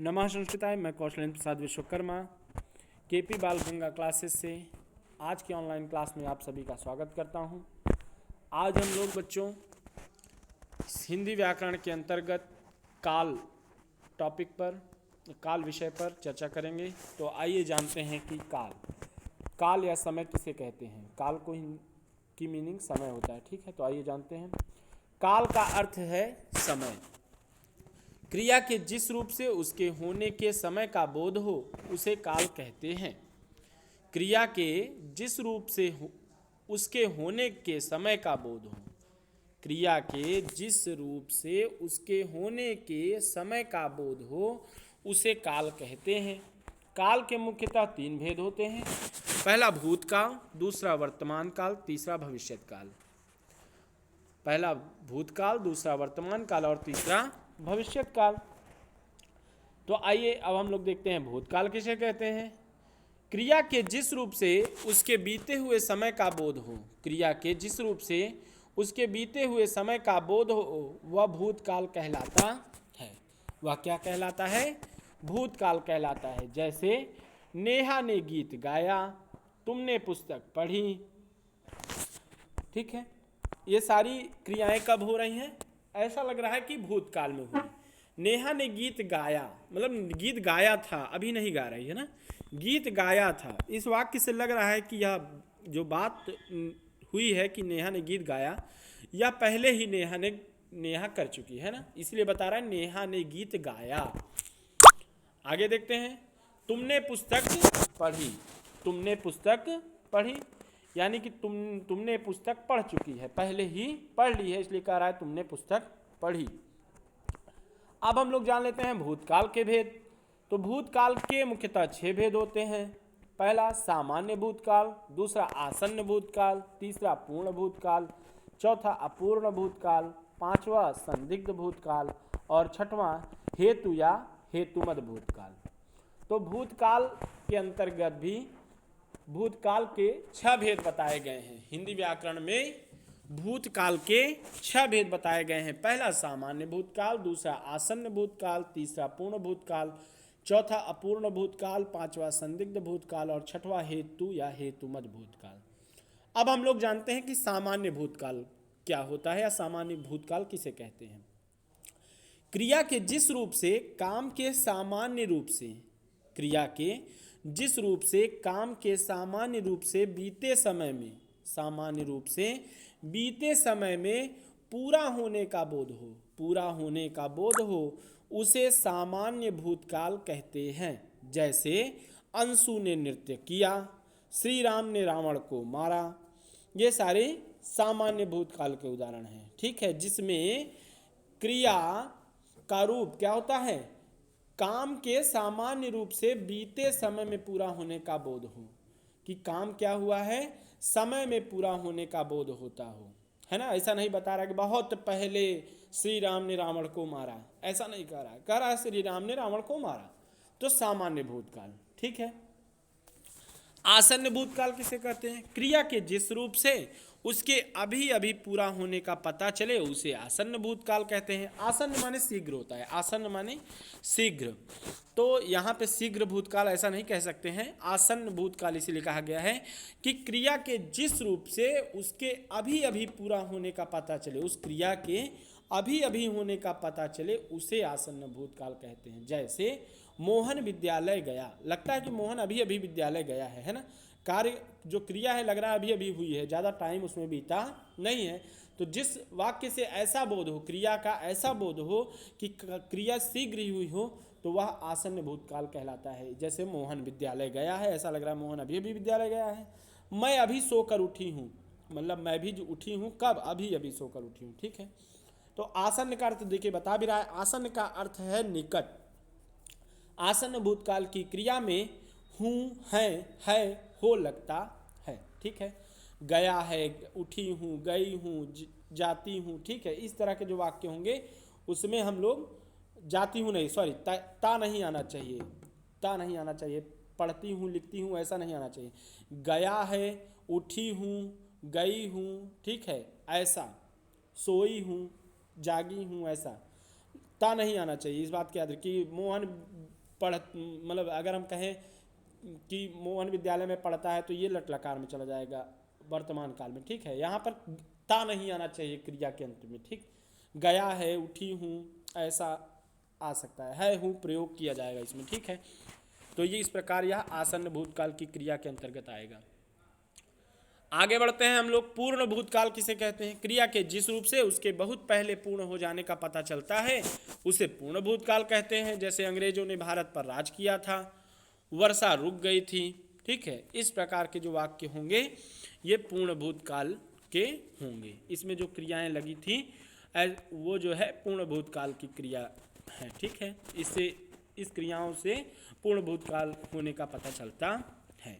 नमः संस्कृताय। मैं कौशलेंद्र प्रसाद विश्वकर्मा केपी बाल गंगा क्लासेस से आज की ऑनलाइन क्लास में आप सभी का स्वागत करता हूं। आज हम लोग बच्चों हिंदी व्याकरण के अंतर्गत काल टॉपिक पर काल विषय पर चर्चा करेंगे। तो आइए जानते हैं कि काल या समय किसे कहते हैं। काल को की मीनिंग समय होता है, ठीक है। तो आइए जानते हैं। काल का अर्थ है समय। क्रिया के जिस रूप से उसके होने के समय का बोध हो उसे काल कहते हैं। क्रिया के जिस रूप से उसके होने के समय का बोध हो, क्रिया के जिस रूप से उसके होने के समय का बोध हो उसे काल कहते हैं। काल के मुख्यतः तीन भेद होते हैं। पहला भूतकाल, दूसरा वर्तमान काल, तीसरा भविष्यत काल। पहला भूतकाल, दूसरा वर्तमान काल और तीसरा भविष्यत काल। तो आइए अब हम लोग देखते हैं भूतकाल किसे कहते हैं। क्रिया के जिस रूप से उसके बीते हुए समय का बोध हो, क्रिया के जिस रूप से उसके बीते हुए समय का बोध हो वह भूतकाल कहलाता है। वह क्या कहलाता है? भूतकाल कहलाता है। जैसे नेहा ने गीत गाया, तुमने पुस्तक पढ़ी, ठीक है। ये सारी क्रियाएं कब हो रही हैं? ऐसा लग रहा है कि भूतकाल में हुई। नेहा ने गीत गाया मतलब गीत गाया था, अभी नहीं गा रही है ना, गीत गाया था। इस वाक्य से लग रहा है कि यह जो बात हुई है कि नेहा ने गीत गाया या पहले ही नेहा कर चुकी है ना, इसलिए बता रहा है नेहा ने गीत गाया। आगे देखते हैं। तुमने पुस्तक पढ़ी, तुमने पुस्तक पढ़ी यानी कि तुमने पुस्तक पढ़ चुकी है, पहले ही पढ़ ली है, इसलिए कह रहा है तुमने पुस्तक पढ़ी। अब हम लोग जान लेते हैं भूतकाल के भेद। तो भूतकाल के मुख्यतः 6 भेद होते हैं। पहला सामान्य भूतकाल, दूसरा आसन्न भूतकाल, तीसरा पूर्ण भूतकाल, चौथा अपूर्ण भूतकाल, पांचवा संदिग्ध भूतकाल और छठवां हेतु या हेतुमद भूतकाल। तो भूतकाल के अंतर्गत भी भूतकाल के 6 भेद बताए गए हैं। हिंदी व्याकरण में भूतकाल के 6 भेद बताए गए हैं। पहला सामान्य भूतकाल, दूसरा आसन्न भूतकाल, तीसरा पूर्ण भूतकाल, चौथा अपूर्ण भूतकाल, पांचवा संदिग्ध भूतकाल और छठवां हेतु या हेतुमद भूतकाल। अब हम लोग जानते हैं कि सामान्य भूतकाल क्या होता है या सामान्य भूतकाल किसे कहते हैं। क्रिया के जिस रूप से काम के सामान्य रूप से, क्रिया के जिस रूप से काम के सामान्य रूप से बीते समय में, सामान्य रूप से बीते समय में पूरा होने का बोध हो, पूरा होने का बोध हो उसे सामान्य भूतकाल कहते हैं। जैसे अंशु ने नृत्य किया, श्री राम ने रावण को मारा, ये सारे सामान्य भूतकाल के उदाहरण हैं, ठीक है। जिसमें क्रिया का रूप क्या होता है? काम के सामान्य रूप से बीते समय में पूरा होने का बोध हो, कि काम क्या हुआ है, समय में पूरा होने का बोध होता हो, है ना। ऐसा नहीं बता रहा कि बहुत पहले श्री राम ने रावण को मारा, ऐसा नहीं कह रहा है श्री राम ने रावण को मारा। तो सामान्य भूतकाल, ठीक है। आसन्न भूतकाल किसे कहते हैं? क्रिया के जिस रूप से उसके अभी अभी पूरा होने का पता चले उसे आसन्न भूतकाल कहते हैं। आसन्न माने शीघ्र होता है, आसन्न माने शीघ्र। तो यहाँ पे शीघ्र भूतकाल ऐसा नहीं कह सकते हैं, आसन्न भूतकाल इसीलिए कहा गया है कि क्रिया के जिस रूप से उसके अभी अभी पूरा होने का पता चले, उस क्रिया के अभी अभी होने का पता चले उसे आसन्न भूतकाल कहते हैं। जैसे मोहन विद्यालय गया, लगता है कि मोहन अभी अभी विद्यालय गया है ना। कार्य जो क्रिया है लग रहा है अभी अभी हुई है, ज़्यादा टाइम उसमें बीता नहीं है। तो जिस वाक्य से ऐसा बोध हो, क्रिया का ऐसा बोध हो कि क्रिया शीघ्र ही हुई हो, तो वह आसन्न भूतकाल कहलाता है। जैसे मोहन विद्यालय गया है, ऐसा लग रहा है मोहन अभी अभी विद्यालय गया है। मैं अभी सोकर उठी हूँ, मतलब मैं भी उठी हूँ, कब? अभी अभी सोकर उठी हूँ, ठीक है। तो आसन्न का अर्थ देखिए बता भी रहा है। आसन्न का अर्थ है निकट। आसन्न भूतकाल की क्रिया में हूँ, है, हो लगता है, ठीक है। गया है, उठी हूँ, गई हूँ, जाती हूँ, ठीक है। इस तरह के जो वाक्य होंगे उसमें हम लोग जाती हूँ नहीं, सॉरी, ता नहीं आना चाहिए, ता नहीं आना चाहिए। पढ़ती हूँ, लिखती हूँ, ऐसा नहीं आना चाहिए। गया है, उठी हूँ, गई हूँ, ठीक है, ऐसा। सोई हूँ, जागी हूँ, ऐसा। ता नहीं आना चाहिए, इस बात की याद रखिए। मोहन पढ़ मतलब अगर हम कहें कि मोहन विद्यालय में पढ़ता है तो ये लट लकार में चला जाएगा वर्तमान काल में, ठीक है। यहाँ पर ता नहीं आना चाहिए क्रिया के अंत में, ठीक। गया है, उठी हूँ, ऐसा आ सकता है हूँ प्रयोग किया जाएगा इसमें, ठीक है। तो ये इस प्रकार यह आसन्न भूतकाल की क्रिया के अंतर्गत आएगा। आगे बढ़ते हैं हम लोग। पूर्ण भूतकाल किसे कहते हैं? क्रिया के जिस रूप से उसके बहुत पहले पूर्ण हो जाने का पता चलता है उसे पूर्ण भूतकाल कहते हैं। जैसे अंग्रेजों ने भारत पर राज किया था, वर्षा रुक गई थी, ठीक है। इस प्रकार के जो वाक्य होंगे ये पूर्ण भूतकाल के होंगे। इसमें जो क्रियाएं लगी थी वो जो है पूर्ण भूतकाल की क्रिया है, ठीक है। इससे इस क्रियाओं से पूर्ण भूतकाल होने का पता चलता है।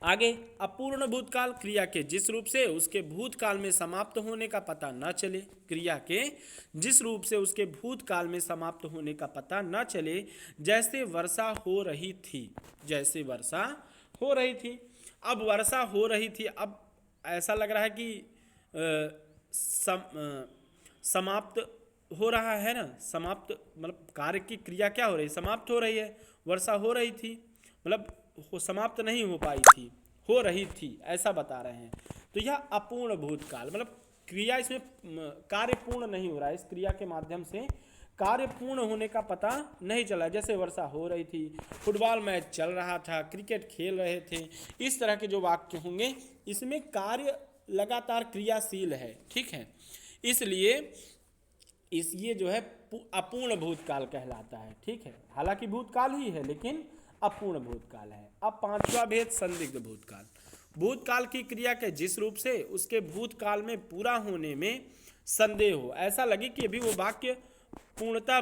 आगे, अपूर्ण भूतकाल क्रिया के जिस रूप से उसके भूतकाल में समाप्त होने का पता न चले। क्रिया के जिस रूप से उसके भूतकाल में समाप्त होने का पता न चले, जैसे वर्षा हो रही थी, जैसे वर्षा हो रही थी। अब वर्षा हो रही थी, अब ऐसा लग रहा है कि समाप्त हो रहा है ना, समाप्त मतलब कार्य की क्रिया क्या हो रही है? समाप्त हो रही है। वर्षा हो रही थी मतलब समाप्त नहीं हो पाई थी, हो रही थी, ऐसा बता रहे हैं। तो यह अपूर्ण भूतकाल मतलब क्रिया, इसमें कार्य पूर्ण नहीं हो रहा है। इस क्रिया के माध्यम से कार्य पूर्ण होने का पता नहीं चला। जैसे वर्षा हो रही थी, फुटबॉल मैच चल रहा था, क्रिकेट खेल रहे थे, इस तरह के जो वाक्य होंगे इसमें कार्य लगातार क्रियाशील है, ठीक है। इसलिए ये जो है अपूर्ण भूतकाल कहलाता है, ठीक है। हालांकि भूतकाल ही है लेकिन अपूर्ण भूतकाल है। अब पांचवा भेद संदिग्ध भूतकाल। भूतकाल की क्रिया के जिस रूप से उसके भूतकाल में पूरा होने में संदेह हो, ऐसा लगे कि अभी वो वाक्य पूर्णता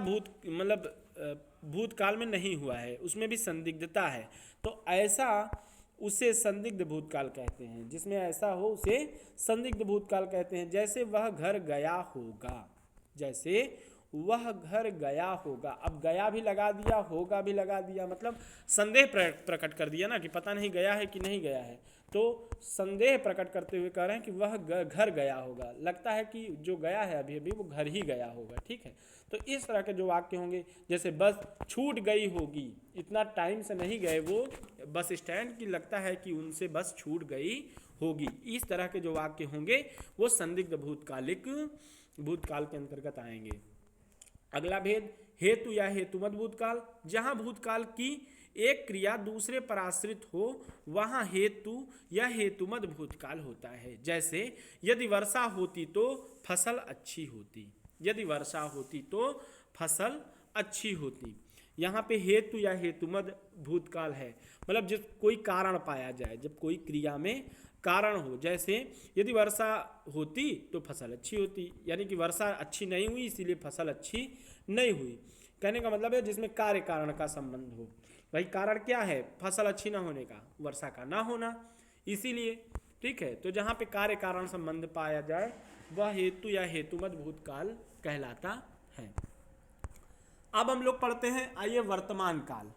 भूतकाल में नहीं हुआ है, उसमें भी संदिग्धता है, तो ऐसा उसे संदिग्ध भूतकाल कहते हैं। जिसमें ऐसा हो उसे संदिग्ध भूतकाल कहते हैं। जैसे वह घर गया होगा, जैसे वह घर गया होगा। अब गया भी लगा दिया, होगा भी लगा दिया, मतलब संदेह प्रकट कर दिया ना कि पता नहीं गया है कि नहीं गया है। तो संदेह प्रकट करते हुए कह रहे हैं कि वह घर गया होगा, लगता है कि जो गया है अभी अभी वो घर ही गया होगा, ठीक है। तो इस तरह के जो वाक्य होंगे, जैसे बस छूट गई होगी, इतना टाइम से नहीं गए वो बस स्टैंड की, लगता है कि उनसे बस छूट गई होगी। इस तरह के जो वाक्य होंगे वो संदिग्ध भूतकाल के अंतर्गत आएंगे। अगला भेद हेतु या हेतुमत भूतकाल। जहां भूतकाल की एक क्रिया दूसरे पर आश्रित हो वहां हेतु या हेतुमत भूतकाल होता है। जैसे यदि वर्षा होती तो फसल अच्छी होती, यदि वर्षा होती तो फसल अच्छी होती। यहाँ पे हेतु या हेतुमत भूतकाल है, मतलब जब कोई कारण पाया जाए, जब कोई क्रिया में कारण हो। जैसे यदि वर्षा होती तो फसल अच्छी होती, यानी कि वर्षा अच्छी नहीं हुई इसीलिए फसल अच्छी नहीं हुई। कहने का मतलब है जिसमें कार्य कारण का संबंध हो। भाई कारण क्या है? फसल अच्छी ना होने का, वर्षा का ना होना, इसीलिए, ठीक है। तो जहाँ पे कार्य कारण संबंध पाया जाए वह हेतु या हेतुमत भूतकाल कहलाता है। अब हम लोग पढ़ते हैं, आइए वर्तमान काल।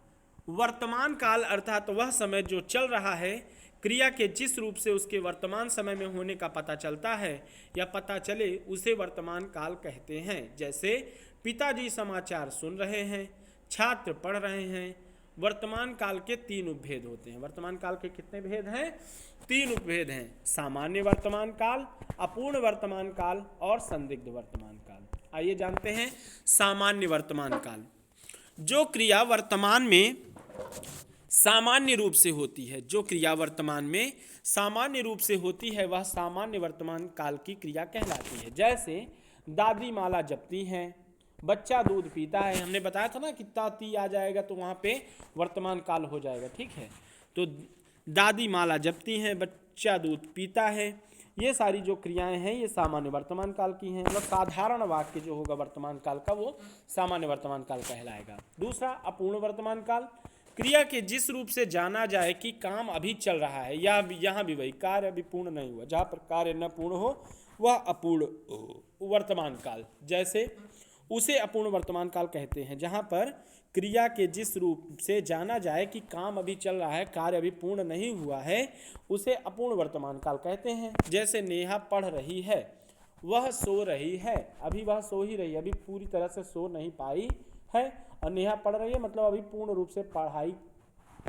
वर्तमान काल अर्थात वह समय जो चल रहा है, क्रिया के जिस रूप से उसके वर्तमान समय में होने का पता चलता है या पता चले उसे वर्तमान काल कहते हैं। जैसे पिताजी समाचार सुन रहे हैं, छात्र पढ़ रहे हैं। वर्तमान काल के तीन उपभेद होते हैं। वर्तमान काल के कितने भेद हैं? तीन उपभेद हैं। सामान्य वर्तमान काल, अपूर्ण वर्तमान काल और संदिग्ध वर्तमान काल। आइए जानते हैं सामान्य वर्तमान काल। जो क्रिया वर्तमान में सामान्य रूप से होती है, जो क्रिया वर्तमान में सामान्य रूप से होती है वह सामान्य वर्तमान काल की क्रिया कहलाती है। जैसे दादी माला जपती हैं, बच्चा दूध पीता है। हमने बताया था ना कि ती आ जाएगा तो वहाँ पे वर्तमान काल हो जाएगा, ठीक है। तो दादी माला जपती हैं, बच्चा दूध पीता है, ये सारी जो क्रियाएं हैं ये सामान्य वर्तमान काल की हैं। मतलब साधारण वाक्य जो होगा वर्तमान काल का वो सामान्य वर्तमान काल कहलाएगा। दूसरा अपूर्ण वर्तमान काल। क्रिया के जिस रूप से जाना जाए कि काम अभी चल रहा है, या यहाँ भी वही कार्य अभी पूर्ण नहीं हुआ, जहाँ पर कार्य न पूर्ण हो वह अपूर्ण वर्तमान काल। जैसे उसे अपूर्ण वर्तमान काल कहते हैं। जहाँ पर क्रिया के जिस रूप से जाना जाए कि काम अभी चल रहा है, कार्य अभी पूर्ण नहीं हुआ है, उसे अपूर्ण वर्तमान काल कहते हैं। जैसे नेहा पढ़ रही है, वह सो रही है। अभी वह सो ही रही है, अभी पूरी तरह से सो नहीं पाई है। और नेहा पढ़ रही है मतलब अभी पूर्ण रूप से पढ़ाई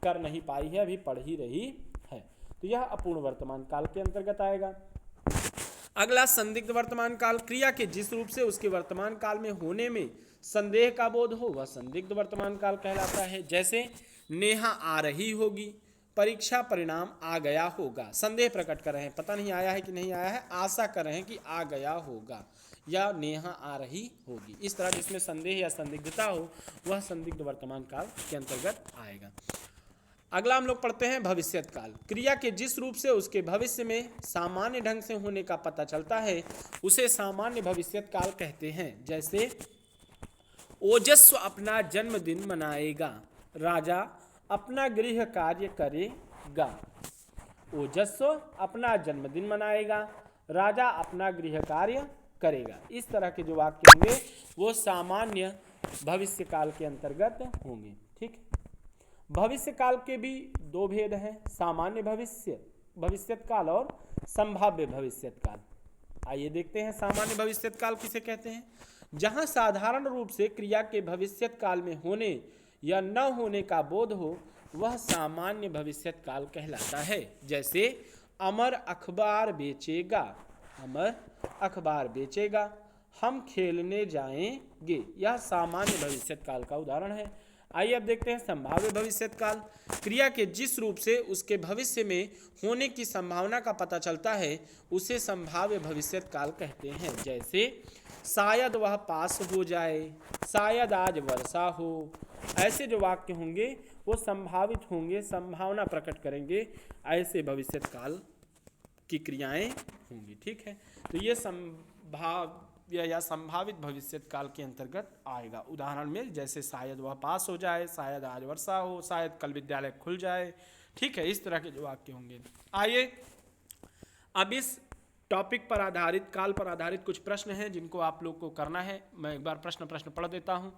कर नहीं पाई है, अभी पढ़ ही रही है। तो यह अपूर्ण वर्तमान काल के अंतर्गत आएगा। अगला संदिग्ध वर्तमान काल, क्रिया के जिस रूप से उसके वर्तमान काल में होने में संदेह का बोध हो वह संदिग्ध वर्तमान काल कहलाता है। जैसे नेहा आ रही होगी, परीक्षा परिणाम आ गया होगा। संदेह प्रकट कर रहे हैं, पता नहीं आया है कि नहीं आया है, आशा कर रहे हैं कि आ गया होगा, या नेहा आ रही होगी। इस तरह जिसमें संदेह या संदिग्धता हो वह संदिग्ध वर्तमान काल के अंतर्गत आएगा। अगला हम लोग पढ़ते हैं भविष्यत काल, क्रिया के जिस रूप से उसके भविष्य में सामान्य ढंग से होने का पता चलता है उसे सामान्य भविष्यत काल कहते हैं। जैसे ओजस्व अपना जन्मदिन मनाएगा, राजा अपना गृह कार्य करेगा। ओजस्व अपना जन्मदिन मनाएगा, राजा अपना गृह कार्य करेगा। इस तरह के जो वाक्य होंगे वो सामान्य भविष्य काल के अंतर्गत होंगे। ठीक, भविष्य काल के भी दो भेद हैं, सामान्य भविष्यत काल और संभाव्य भविष्यत काल। आइए देखते हैं सामान्य भविष्यत काल किसे कहते हैं। जहां साधारण रूप से क्रिया के भविष्यत काल में होने या न होने का बोध हो वह सामान्य भविष्यत काल कहलाता है। जैसे अमर अखबार बेचेगा, अमर अखबार बेचेगा, हम खेलने जाएंगे, यह सामान्य भविष्यत काल का उदाहरण है। आइए अब देखते हैं संभाव्य भविष्यत काल, क्रिया के जिस रूप से उसके भविष्य में होने की संभावना का पता चलता है उसे संभाव्य भविष्यत काल कहते हैं। जैसे शायद वह पास हो जाए, शायद आज वर्षा हो। ऐसे जो वाक्य होंगे वो संभावित होंगे, संभावना प्रकट करेंगे, ऐसे भविष्यत काल की क्रियाएं होंगी। ठीक है, तो ये संभाव्य या संभावित भविष्यत काल के अंतर्गत आएगा। उदाहरण में जैसे शायद वह पास हो जाए, शायद आज वर्षा हो, शायद कल विद्यालय खुल जाए। ठीक है, इस तरह के जो वाक्य होंगे। आइए अब इस टॉपिक पर आधारित, काल पर आधारित कुछ प्रश्न हैं जिनको आप लोग को करना है। मैं एक बार प्रश्न पढ़ देता हूँ।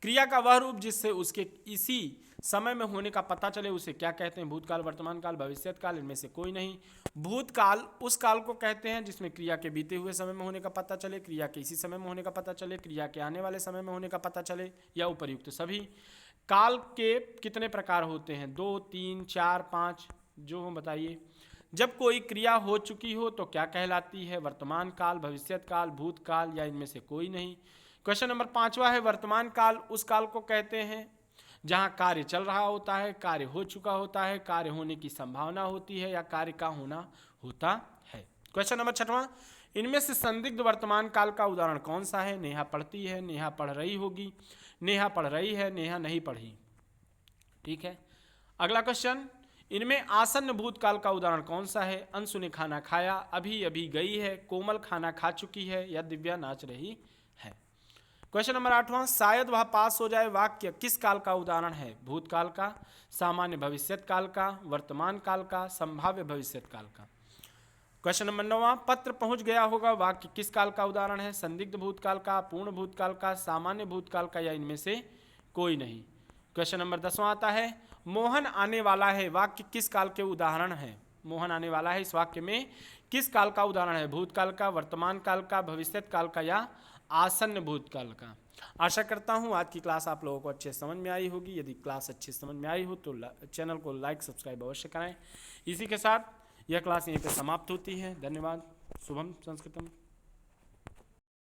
क्रिया का वह रूप जिससे उसके इसी समय में होने का पता चले उसे क्या कहते हैं। भूतकाल, वर्तमान काल, भविष्यत काल, इनमें से कोई नहीं। भूतकाल उस काल को कहते हैं जिसमें क्रिया के बीते हुए समय में होने का पता चले, क्रिया के इसी समय में होने का पता चले, क्रिया के आने वाले समय में होने का पता चले, या उपर्युक्त सभी। काल के कितने प्रकार होते हैं? 2, 3, 4, 5, जो हो बताइए। जब कोई क्रिया हो चुकी हो तो क्या कहलाती है? वर्तमान काल, भविष्यत काल, भूतकाल, या इनमें से कोई नहीं। क्वेश्चन नंबर 5वां है, वर्तमान काल उस काल को कहते हैं जहां कार्य चल रहा होता है, कार्य हो चुका होता है, कार्य होने की संभावना होती है, या कार्य का होना होता है। क्वेश्चन नंबर 6वां, इनमें से संदिग्ध वर्तमान काल का उदाहरण कौन सा है? नेहा पढ़ती है, नेहा पढ़ रही होगी, नेहा पढ़ रही है, नेहा नहीं पढ़ी। ठीक है, अगला क्वेश्चन, इनमें आसन्न भूतकाल का उदाहरण कौन सा है? अंशु ने खाना खाया, अभी अभी गई है, कोमल खाना खा चुकी है, या दिव्या नाच रही है। क्वेश्चन नंबर 8वां, शायद वह पास हो जाए वाक्य किस काल का उदाहरण है? भूतकाल का, सामान्य भविष्यत काल का, वर्तमान काल का, संभाव्य भविष्यत काल का। क्वेश्चन नंबर 9वां, पत्र पहुंच गया होगा वाक्य किस काल का उदाहरण है? संदिग्ध भूतकाल का, पूर्ण भूतकाल का, सामान्य भूतकाल का, या इनमें से कोई नहीं। क्वेश्चन नंबर 10वां आता है, मोहन आने वाला है वाक्य किस काल के उदाहरण है? मोहन आने वाला है, इस वाक्य में किस काल का उदाहरण है? भूतकाल का, वर्तमान काल का, भविष्यत काल का, या आसन्न भूतकाल का। आशा करता हूँ आज की क्लास आप लोगों को अच्छे समझ में आई होगी। यदि क्लास अच्छे समझ में आई हो तो चैनल को लाइक सब्सक्राइब अवश्य कराएं। इसी के साथ यह क्लास यहीं पे समाप्त होती है। धन्यवाद। शुभम संस्कृतम।